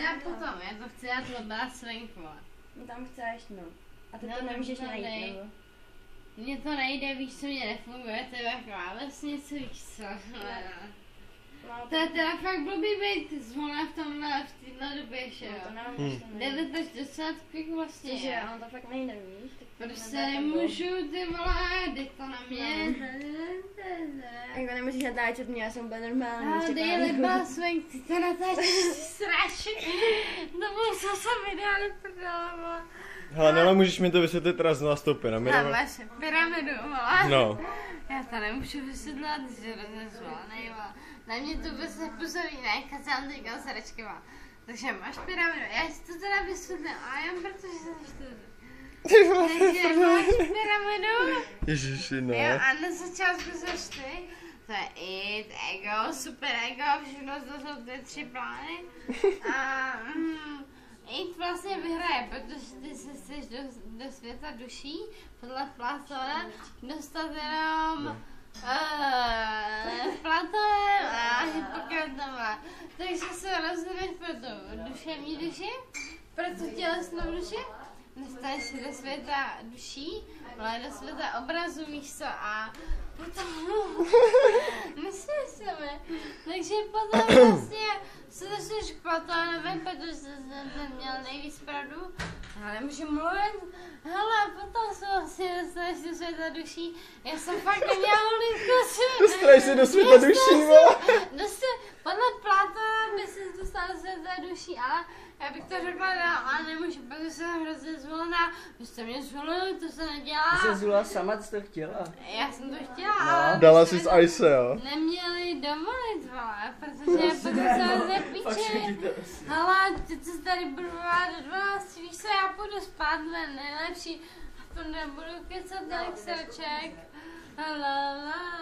dělat potom, já to chci dát lobá svenku. No tam chceš, no. A ty to nemůžeš najít, nebo? Mně to nejde, víš co, mě nefunguje, to je taková vesnice, víš co. To je teda fakt blbý být zvolen v tomhle, v téhle době, že jo. No, to nevím, 9 až 10 pik vlastně. že jo, to fakt nejde, víš. Prostě nemůžu, ty vole, jde to na mě. Jako nemůžeš natáčet mě, já jsem úplně normální. Ale dej liba svenk, ty to natáčíš sráči. To bylo zase video, neprdala. Hele, Nela, můžeš mi to vysvětlit teda znovu stopy, no? Tam máš pyramidu, vole. No. Já to nemůžu vysvětlit, že rozezvanej, vole. Na mě to vůbec nepůsobí, ne? Kacám teďka sračkama. Takže máš pyramidu, já si to teda vysvětlím, a jen protože jsem študent. Takže máš pyramidu. Ježiši, no. Jo, a na začátku seš ty. To je id, ego, super ego, všechno to jsou ty 3 plány. A id vlastně vyhraje, protože ty se chceš do světa duší, podle Platona, dostat jenom Platonem a Hippokratova. Takže se rozhodneš pro tu duševní duši, pro tu tělesnou duši. Dostaneš se do světa duší, ale do světa obrazu, víš co, a potom myslím mi. Takže potom vlastně se dostaneš k Platónovi, protože jsem měl nejvíc pravdu, ale nemůžu mluvit. Hele, potom se vlastně dostaneš do světa duší, já jsem fakt neměla hlídku. Dostaneš se do světa duší, vole. Podle Platona by se dostal do světa duší, ale já bych to řekla dál, ale nemůžu, protože jsem hrozně zvolená. Vy jste mě zvolili, to se nedělá. Ty jsi zvolila sama, ty jsi to chtěla. Já jsem to chtěla, ale Dala jsi z Ice, jo? neměli dovolit, vole, protože potom se hrozně píče. Hele, teď se tady budu do 12, víš co, já půjdu spát, to je nejlepší. A to nebudu kecat, tak sraček. La la